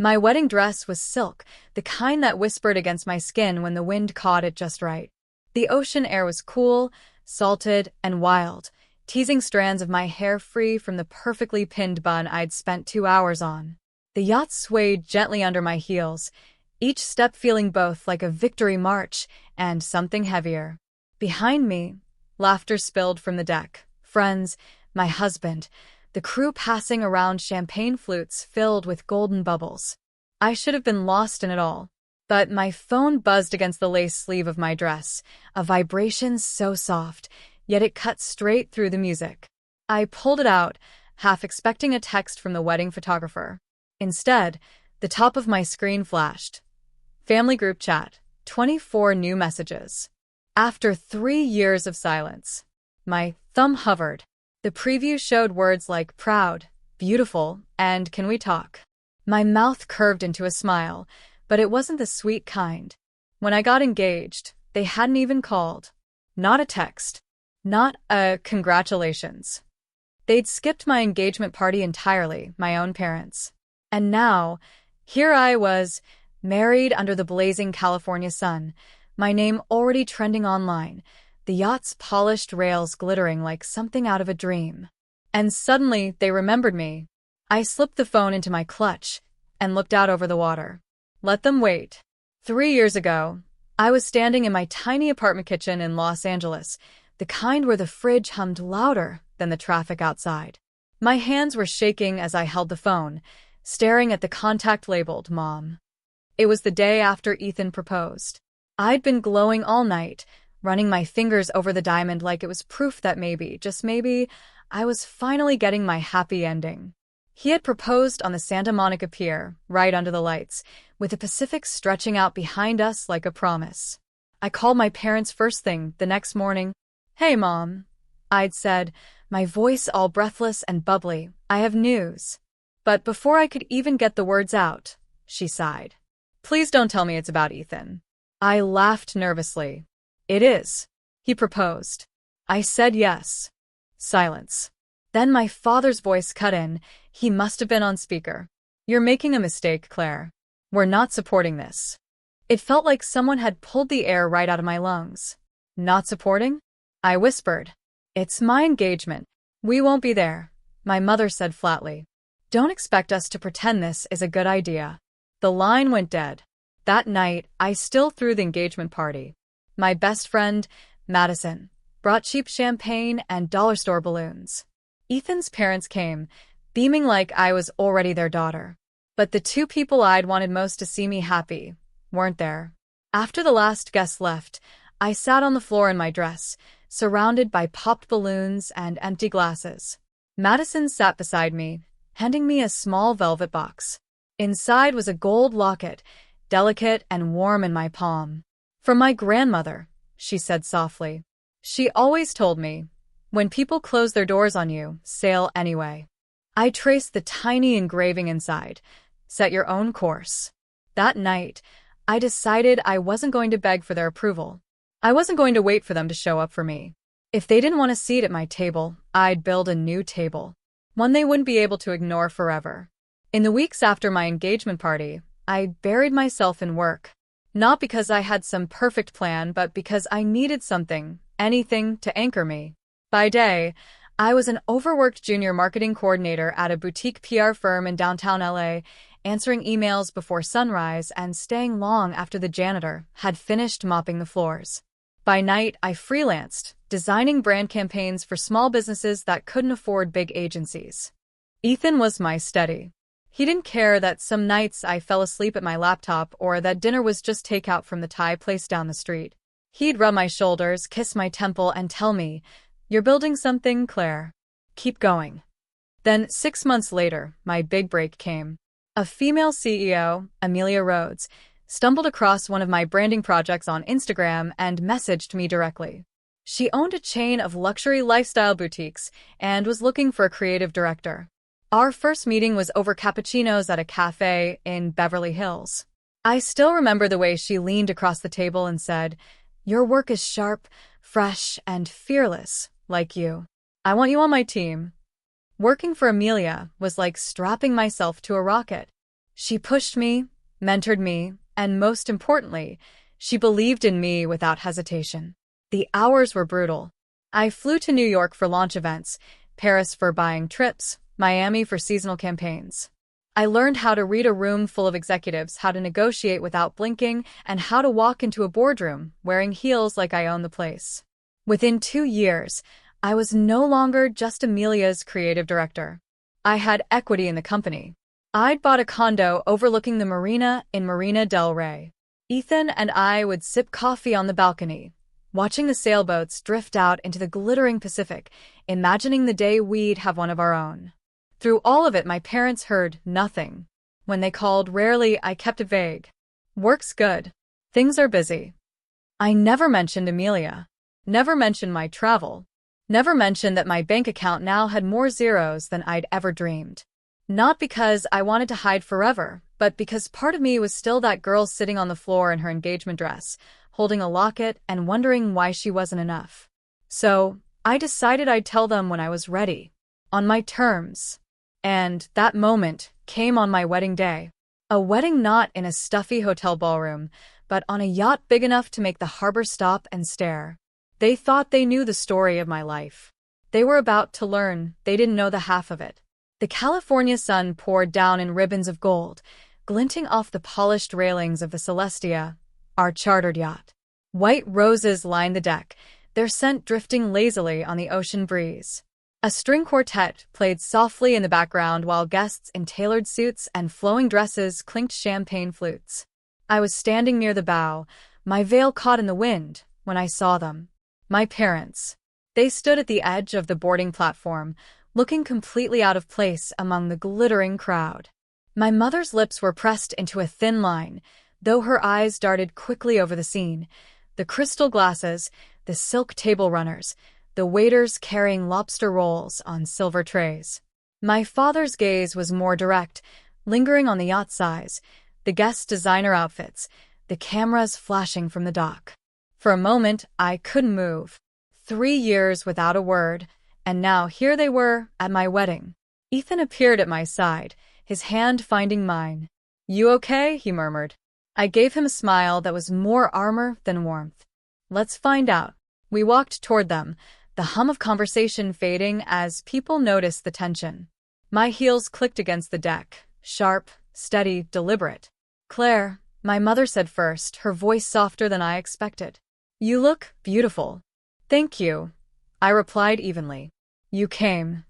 My wedding dress was silk, the kind that whispered against my skin when the wind caught it just right. The ocean air was cool, salted, and wild, teasing strands of my hair free from the perfectly pinned bun I'd spent 2 hours on. The yacht swayed gently under my heels, each step feeling both like a victory march and something heavier. Behind me, laughter spilled from the deck. Friends, my husband, the crew passing around champagne flutes filled with golden bubbles. I should have been lost in it all. But my phone buzzed against the lace sleeve of my dress, a vibration so soft, yet it cut straight through the music. I pulled it out, half expecting a text from the wedding photographer. Instead, the top of my screen flashed. Family group chat, 24 new messages. After 3 years of silence, my thumb hovered. The preview showed words like proud, beautiful, and can we talk? My mouth curved into a smile, but it wasn't the sweet kind. When I got engaged, they hadn't even called. Not a text. Not a congratulations. They'd skipped my engagement party entirely, my own parents. And now, here I was, married under the blazing California sun, my name already trending online, the yacht's polished rails glittering like something out of a dream. And suddenly, they remembered me. I slipped the phone into my clutch and looked out over the water. Let them wait. 3 years ago, I was standing in my tiny apartment kitchen in Los Angeles, the kind where the fridge hummed louder than the traffic outside. My hands were shaking as I held the phone, staring at the contact labeled Mom. It was the day after Ethan proposed. I'd been glowing all night, running my fingers over the diamond like it was proof that maybe, just maybe, I was finally getting my happy ending. He had proposed on the Santa Monica Pier, right under the lights, with the Pacific stretching out behind us like a promise. I called my parents first thing the next morning. "Hey, Mom," I'd said, my voice all breathless and bubbly, "I have news." But before I could even get the words out, she sighed. "Please don't tell me it's about Ethan." I laughed nervously. "It is. He proposed." I said yes. Silence. Then my father's voice cut in. He must have been on speaker. "You're making a mistake, Claire. We're not supporting this." It felt like someone had pulled the air right out of my lungs. "Not supporting?" I whispered. "It's my engagement. We won't be there," my mother said flatly. "Don't expect us to pretend this is a good idea." The line went dead. That night, I still threw the engagement party. My best friend, Madison, brought cheap champagne and dollar store balloons. Ethan's parents came, beaming like I was already their daughter. But the two people I'd wanted most to see me happy weren't there. After the last guest left, I sat on the floor in my dress, surrounded by popped balloons and empty glasses. Madison sat beside me, handing me a small velvet box. Inside was a gold locket, delicate and warm in my palm. "From my grandmother," she said softly. "She always told me, when people close their doors on you, sail anyway." I traced the tiny engraving inside. "Set your own course." That night, I decided I wasn't going to beg for their approval. I wasn't going to wait for them to show up for me. If they didn't want a seat at my table, I'd build a new table. One they wouldn't be able to ignore forever. In the weeks after my engagement party, I buried myself in work. Not because I had some perfect plan, but because I needed something, anything, to anchor me. By day, I was an overworked junior marketing coordinator at a boutique PR firm in downtown LA, answering emails before sunrise and staying long after the janitor had finished mopping the floors. By night, I freelanced, designing brand campaigns for small businesses that couldn't afford big agencies. Ethan was my steady. He didn't care that some nights I fell asleep at my laptop or that dinner was just takeout from the Thai place down the street. He'd rub my shoulders, kiss my temple, and tell me, "You're building something, Claire. Keep going." Then, 6 months later, my big break came. A female CEO, Amelia Rhodes, stumbled across one of my branding projects on Instagram and messaged me directly. She owned a chain of luxury lifestyle boutiques and was looking for a creative director. Our first meeting was over cappuccinos at a cafe in Beverly Hills. I still remember the way she leaned across the table and said, "Your work is sharp, fresh, and fearless, like you. I want you on my team." Working for Amelia was like strapping myself to a rocket. She pushed me, mentored me, and most importantly, she believed in me without hesitation. The hours were brutal. I flew to New York for launch events, Paris for buying trips, Miami for seasonal campaigns. I learned how to read a room full of executives, how to negotiate without blinking, and how to walk into a boardroom wearing heels like I owned the place. Within 2 years, I was no longer just Amelia's creative director. I had equity in the company. I'd bought a condo overlooking the marina in Marina del Rey. Ethan and I would sip coffee on the balcony, watching the sailboats drift out into the glittering Pacific, imagining the day we'd have one of our own. Through all of it, my parents heard nothing. When they called rarely, I kept it vague. Work's good. Things are busy. I never mentioned Amelia. Never mentioned my travel. Never mentioned that my bank account now had more zeros than I'd ever dreamed. Not because I wanted to hide forever, but because part of me was still that girl sitting on the floor in her engagement dress, holding a locket and wondering why she wasn't enough. So, I decided I'd tell them when I was ready. On my terms. And that moment came on my wedding day. A wedding not in a stuffy hotel ballroom, but on a yacht big enough to make the harbor stop and stare. They thought they knew the story of my life. They were about to learn they didn't know the half of it. The California sun poured down in ribbons of gold, glinting off the polished railings of the Celestia, our chartered yacht. White roses lined the deck, their scent drifting lazily on the ocean breeze. A string quartet played softly in the background while guests in tailored suits and flowing dresses clinked champagne flutes. I was standing near the bow, my veil caught in the wind, when I saw them. My parents. They stood at the edge of the boarding platform, looking completely out of place among the glittering crowd. My mother's lips were pressed into a thin line, though her eyes darted quickly over the scene. The crystal glasses, the silk table runners, the waiters carrying lobster rolls on silver trays. My father's gaze was more direct, lingering on the yacht size, the guests' designer outfits, the cameras flashing from the dock. For a moment, I couldn't move. 3 years without a word, and now here they were, at my wedding. Ethan appeared at my side, his hand finding mine. "You okay?" he murmured. I gave him a smile that was more armor than warmth. "Let's find out." We walked toward them, the hum of conversation fading as people noticed the tension. My heels clicked against the deck, sharp, steady, deliberate. "Claire," my mother said first, her voice softer than I expected. "You look beautiful." "Thank you," I replied evenly. "You came."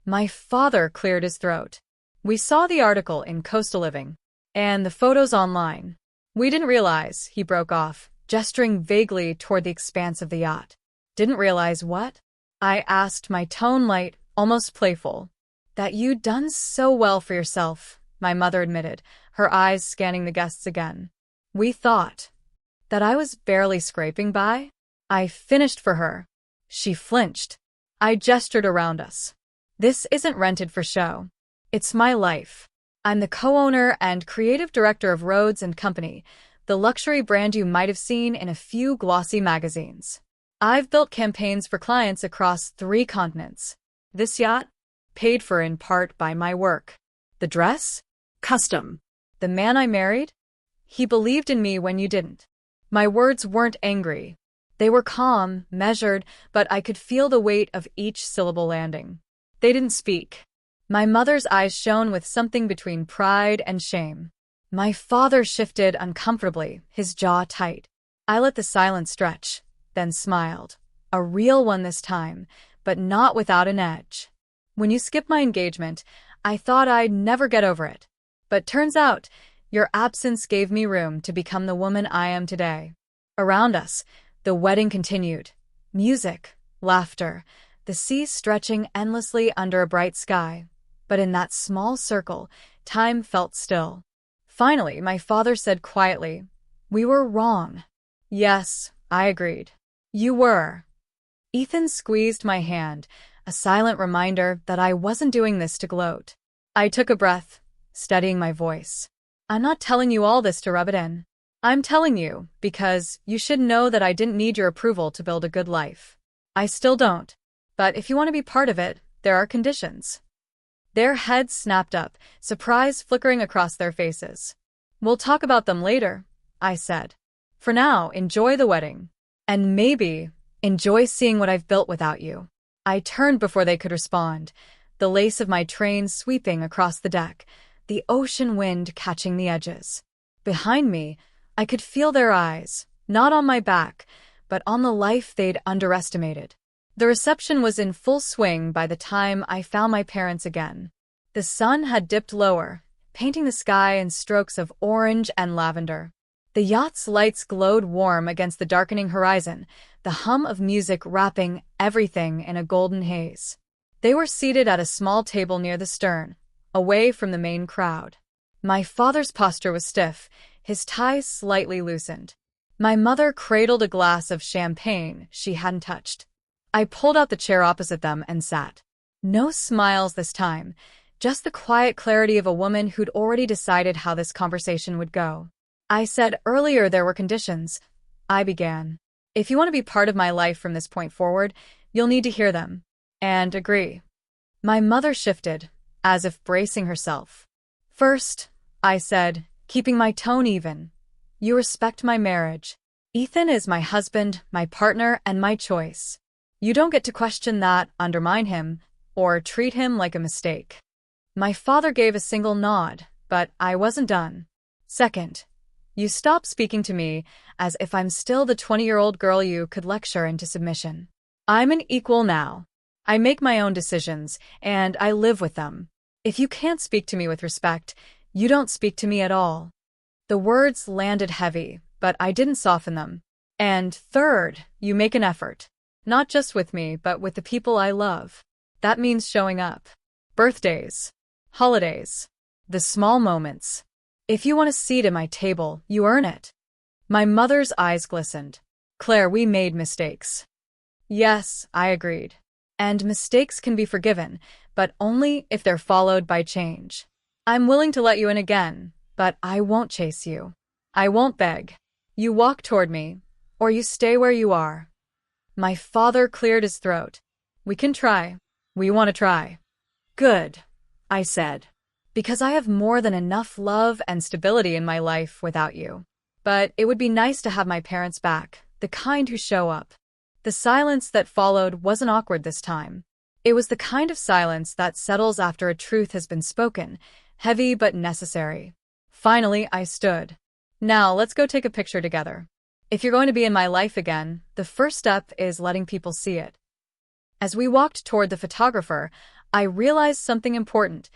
My father cleared his throat. "We saw the article in Coastal Living. And the photos online. We didn't realize," he broke off, gesturing vaguely toward the expanse of the yacht. "Didn't realize what?" I asked, my tone light, almost playful. "That you'd done so well for yourself," my mother admitted, her eyes scanning the guests again. "We thought that I was barely scraping by." I finished for her. She flinched. I gestured around us. "This isn't rented for show. It's my life. I'm the co-owner and creative director of Rhodes & Company, the luxury brand you might have seen in a few glossy magazines. I've built campaigns for clients across 3 continents. This yacht? Paid for in part by my work. The dress? Custom. The man I married? He believed in me when you didn't." My words weren't angry. They were calm, measured, but I could feel the weight of each syllable landing. They didn't speak. My mother's eyes shone with something between pride and shame. My father shifted uncomfortably, his jaw tight. I let the silence stretch, then smiled. A real one this time, but not without an edge. "When you skipped my engagement, I thought I'd never get over it. But turns out, your absence gave me room to become the woman I am today." Around us, the wedding continued. Music, laughter, the sea stretching endlessly under a bright sky. But in that small circle, time felt still. Finally, my father said quietly, "We were wrong." "Yes," I agreed. "You were." Ethan squeezed my hand, a silent reminder that I wasn't doing this to gloat. I took a breath, steadying my voice. "I'm not telling you all this to rub it in. I'm telling you because you should know that I didn't need your approval to build a good life. I still don't. But if you want to be part of it, there are conditions." Their heads snapped up, surprise flickering across their faces. "We'll talk about them later," I said. "For now, enjoy the wedding. And maybe enjoy seeing what I've built without you." I turned before they could respond, the lace of my train sweeping across the deck, the ocean wind catching the edges. Behind me, I could feel their eyes, not on my back, but on the life they'd underestimated. The reception was in full swing by the time I found my parents again. The sun had dipped lower, painting the sky in strokes of orange and lavender. The yacht's lights glowed warm against the darkening horizon, the hum of music wrapping everything in a golden haze. They were seated at a small table near the stern, away from the main crowd. My father's posture was stiff, his tie slightly loosened. My mother cradled a glass of champagne she hadn't touched. I pulled out the chair opposite them and sat. No smiles this time, just the quiet clarity of a woman who'd already decided how this conversation would go. "I said earlier there were conditions," I began. "If you want to be part of my life from this point forward, you'll need to hear them. And agree." My mother shifted, as if bracing herself. "First," I said, keeping my tone even, "you respect my marriage. Ethan is my husband, my partner, and my choice. You don't get to question that, undermine him, or treat him like a mistake." My father gave a single nod, but I wasn't done. "Second, you stop speaking to me as if I'm still the 20-year-old girl you could lecture into submission. I'm an equal now. I make my own decisions, and I live with them. If you can't speak to me with respect, you don't speak to me at all." The words landed heavy, but I didn't soften them. "And third, you make an effort. Not just with me, but with the people I love. That means showing up. Birthdays, holidays, the small moments. If you want a seat at my table, you earn it." My mother's eyes glistened. "Claire, we made mistakes." "Yes," I agreed. "And mistakes can be forgiven, but only if they're followed by change. I'm willing to let you in again, but I won't chase you. I won't beg. You walk toward me, or you stay where you are." My father cleared his throat. "We can try. We want to try." "Good," I said, "because I have more than enough love and stability in my life without you. But it would be nice to have my parents back, the kind who show up." The silence that followed wasn't awkward this time. It was the kind of silence that settles after a truth has been spoken, heavy but necessary. Finally, I stood. "Now, let's go take a picture together. If you're going to be in my life again, the first step is letting people see it." As we walked toward the photographer, I realized something important.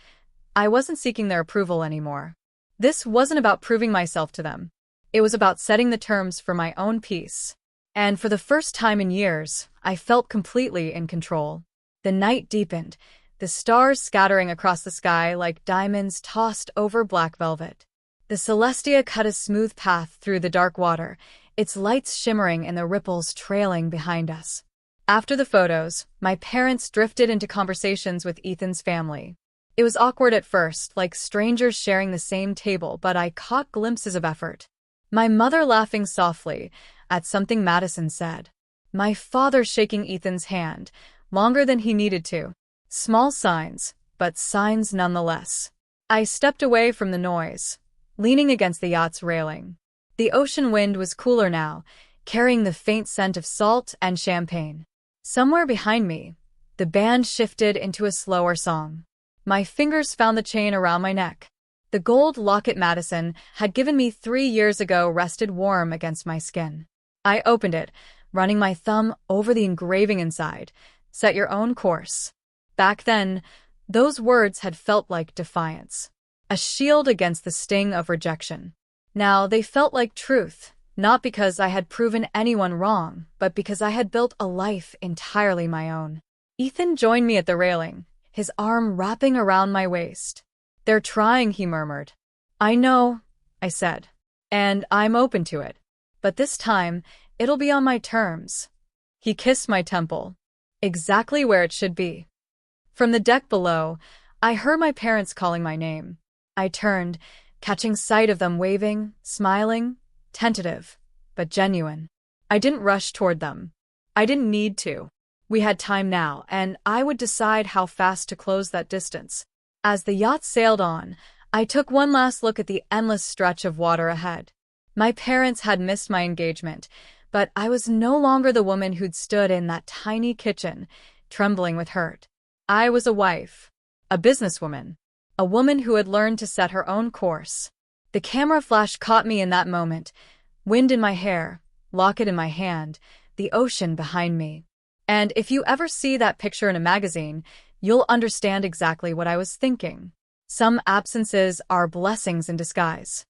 I wasn't seeking their approval anymore. This wasn't about proving myself to them. It was about setting the terms for my own peace. And for the first time in years, I felt completely in control. The night deepened, the stars scattering across the sky like diamonds tossed over black velvet. The Celestia cut a smooth path through the dark water, its lights shimmering and the ripples trailing behind us. After the photos, my parents drifted into conversations with Ethan's family. It was awkward at first, like strangers sharing the same table, but I caught glimpses of effort. My mother laughing softly at something Madison said. My father shaking Ethan's hand, longer than he needed to. Small signs, but signs nonetheless. I stepped away from the noise, leaning against the yacht's railing. The ocean wind was cooler now, carrying the faint scent of salt and champagne. Somewhere behind me, the band shifted into a slower song. My fingers found the chain around my neck. The gold locket Madison had given me 3 years ago rested warm against my skin. I opened it, running my thumb over the engraving inside. "Set your own course." Back then, those words had felt like defiance, a shield against the sting of rejection. Now they felt like truth, not because I had proven anyone wrong, but because I had built a life entirely my own. Ethan joined me at the railing, his arm wrapping around my waist. "They're trying," he murmured. "I know," I said, "and I'm open to it. But this time, it'll be on my terms." He kissed my temple, exactly where it should be. From the deck below, I heard my parents calling my name. I turned, catching sight of them waving, smiling, tentative, but genuine. I didn't rush toward them. I didn't need to. We had time now, and I would decide how fast to close that distance. As the yacht sailed on, I took one last look at the endless stretch of water ahead. My parents had missed my engagement, but I was no longer the woman who'd stood in that tiny kitchen, trembling with hurt. I was a wife, a businesswoman, a woman who had learned to set her own course. The camera flash caught me in that moment, wind in my hair, locket in my hand, the ocean behind me. And if you ever see that picture in a magazine, you'll understand exactly what I was thinking. Some absences are blessings in disguise.